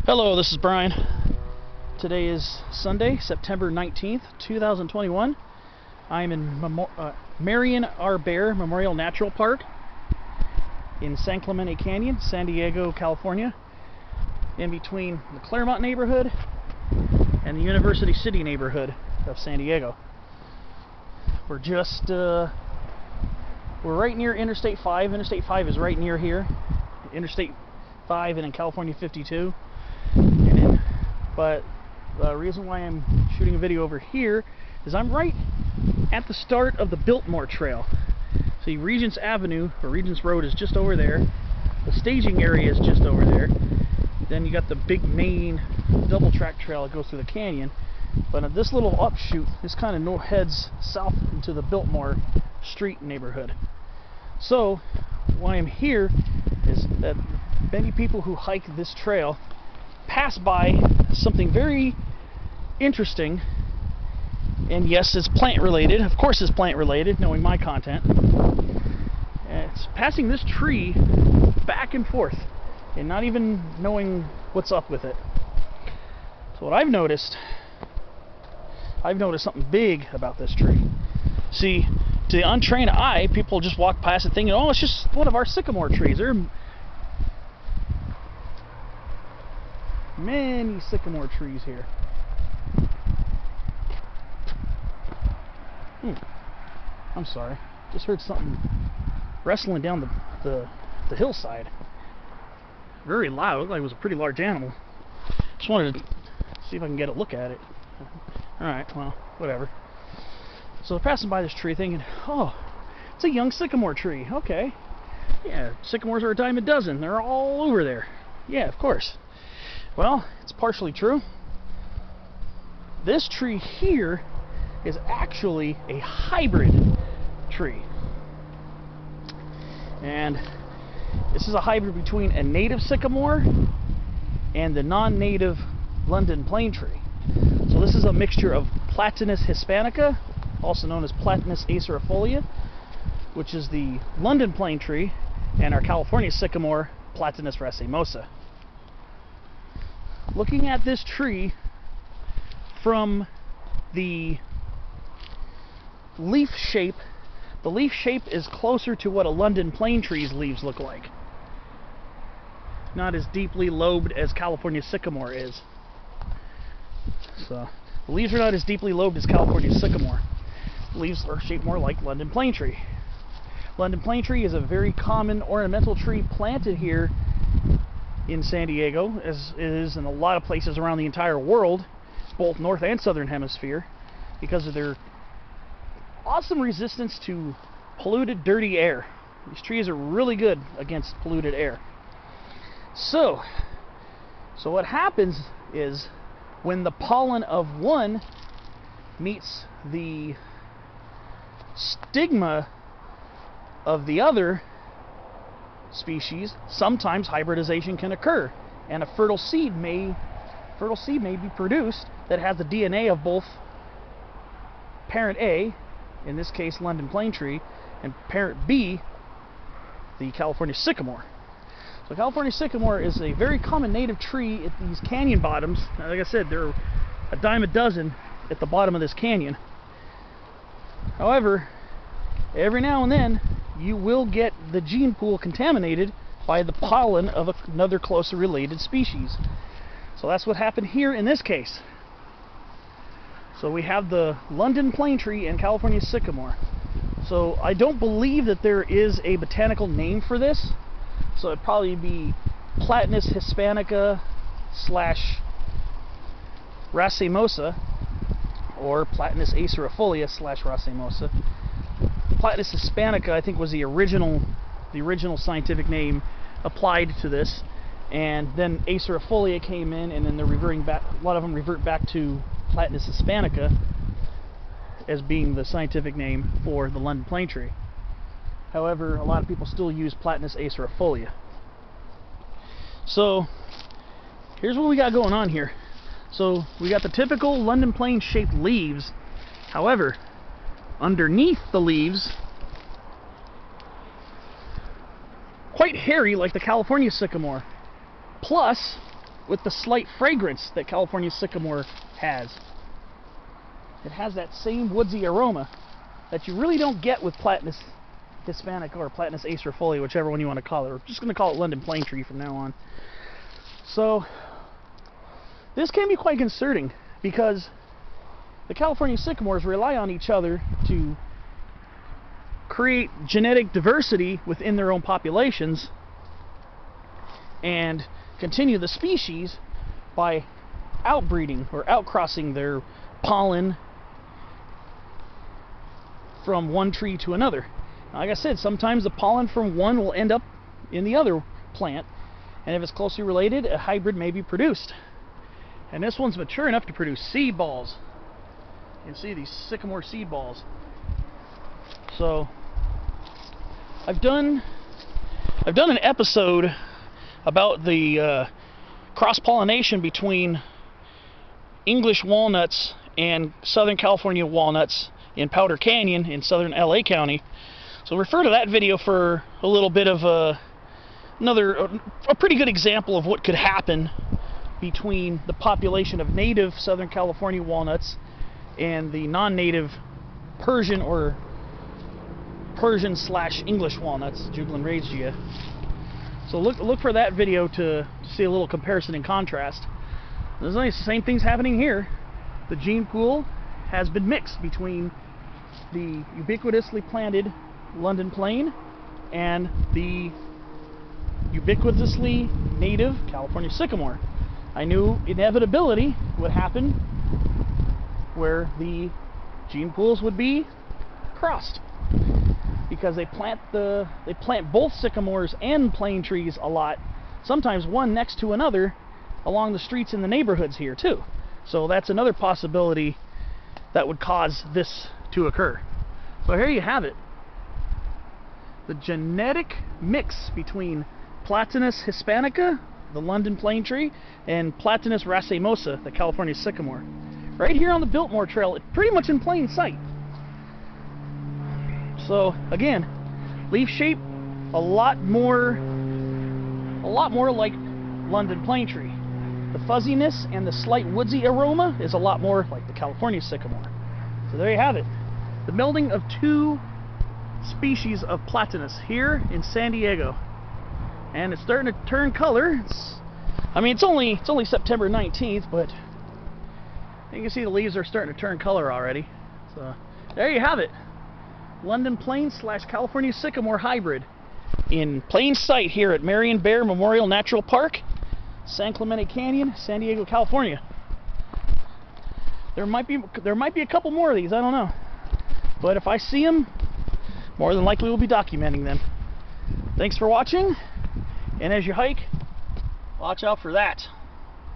Hello, this is Brian. Today is Sunday, September 19th, 2021. I'm in Marian R Memorial Natural Park in San Clemente Canyon, San Diego, California, in between the Clairemont neighborhood and the University City neighborhood of San Diego. We're just, we're right near Interstate 5. Interstate 5 is right near here. Interstate 5 and in California 52. But the reason why I'm shooting a video over here is I'm right at the start of the Biltmore Trail. See, Regents Avenue, or Regents Road, is just over there. The staging area is just over there. Then you got the big main double track trail that goes through the canyon. But this little offshoot, this kind of heads south into the Biltmore Street neighborhood. So, why I'm here is that many people who hike this trail pass by something very interesting, and yes, it's plant related. Of course it's plant related, knowing my content. And it's passing this tree back and forth and not even knowing what's up with it. So what I've noticed something big about this tree. See, to the untrained eye, people just walk past it thinking, oh, it's just one of our sycamore trees. There are many sycamore trees here. I'm sorry. Just heard something wrestling down the hillside. Very loud. Looked like it was a pretty large animal. Just wanted to see if I can get a look at it. Alright, well, whatever. So passing by this tree thinking, oh, it's a young sycamore tree. Okay. Yeah, sycamores are a dime a dozen. They're all over there. Yeah, of course. Well, it's partially true. This tree here is actually a hybrid tree. And this is a hybrid between a native sycamore and the non-native London plane tree. So this is a mixture of Platanus hispanica, also known as Platanus acerifolia, which is the London plane tree, and our California sycamore, Platanus racemosa. Looking at this tree from the leaf shape, the leaf shape is closer to what a London plane tree's leaves look like. Not as deeply lobed as California sycamore is. So, the leaves are not as deeply lobed as California sycamore. The leaves are shaped more like London plane tree. London plane tree is a very common ornamental tree planted here in San Diego, as it is in a lot of places around the entire world, both north and southern hemisphere, because of their awesome resistance to polluted, dirty air. These trees are really good against polluted air. So what happens is when the pollen of one meets the stigma of the other species, sometimes hybridization can occur, and a fertile seed may be produced that has the DNA of both parent A, in this case London plane tree, and parent B, the California sycamore. So California sycamore is a very common native tree at these canyon bottoms. Like I said, there are a dime a dozen at the bottom of this canyon. However, every now and then you will get the gene pool contaminated by the pollen of another closely related species. So that's what happened here in this case. So we have the London plane tree and California sycamore. So I don't believe that there is a botanical name for this. So it'd probably be Platanus hispanica / racemosa, or Platanus acerifolia / racemosa. Platanus hispanica, I think, was the original scientific name applied to this, and then acerifolia came in, and then they're reverting back. A lot of them revert back to Platanus hispanica as being the scientific name for the London plane tree. However, a lot of people still use Platanus acerifolia. So here's what we got going on here. So we got the typical London plane shaped leaves. However, underneath the leaves, quite hairy like the California sycamore. Plus, with the slight fragrance that California Sycamore has. It has that same woodsy aroma that you really don't get with Platanus hispanica or Platanus acerifolia, whichever one you want to call it. We're just going to call it London plane tree from now on. So this can be quite concerning because the California Sycamores rely on each other to create genetic diversity within their own populations and continue the species by outbreeding or outcrossing their pollen from one tree to another. Now, like I said, sometimes the pollen from one will end up in the other plant, and if it's closely related, a hybrid may be produced. And this one's mature enough to produce seed balls. You can see these sycamore seed balls. So I've done an episode about the cross-pollination between English walnuts and Southern California walnuts in Powder Canyon in southern LA County. So refer to that video for a little bit of a pretty good example of what could happen between the population of native Southern California walnuts and the non-native Persian or Persian/English walnuts, Jubilant Regia. So look for that video to see a little comparison and contrast. There's the same things happening here. The gene pool has been mixed between the ubiquitously planted London plane and the ubiquitously native California Sycamore. I knew inevitability would happen where the gene pools would be crossed, because they plant both sycamores and plane trees a lot, sometimes one next to another along the streets in the neighborhoods here too. So that's another possibility that would cause this to occur. So here you have it. The genetic mix between Platanus hispanica, the London plane tree, and Platanus racemosa, the California sycamore. Right here on the Biltmore Trail, pretty much in plain sight. So again, leaf shape a lot more like London plane tree. The fuzziness and the slight woodsy aroma is a lot more like the California sycamore. So there you have it. The melding of two species of Platanus here in San Diego. And it's starting to turn color. It's only September 19th, but you can see the leaves are starting to turn color already. So there you have it. London plane / California sycamore hybrid in plain sight here at Marion Bear Memorial Natural Park, San Clemente Canyon, San Diego, California. There might be a couple more of these, I don't know. But if I see them, more than likely we'll be documenting them. Thanks for watching, and as you hike, watch out for that.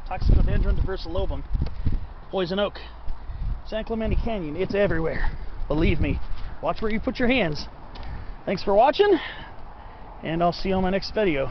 Toxicodendron diversilobum, poison oak. San Clemente Canyon, it's everywhere. Believe me, watch where you put your hands. Thanks for watching, and I'll see you on my next video.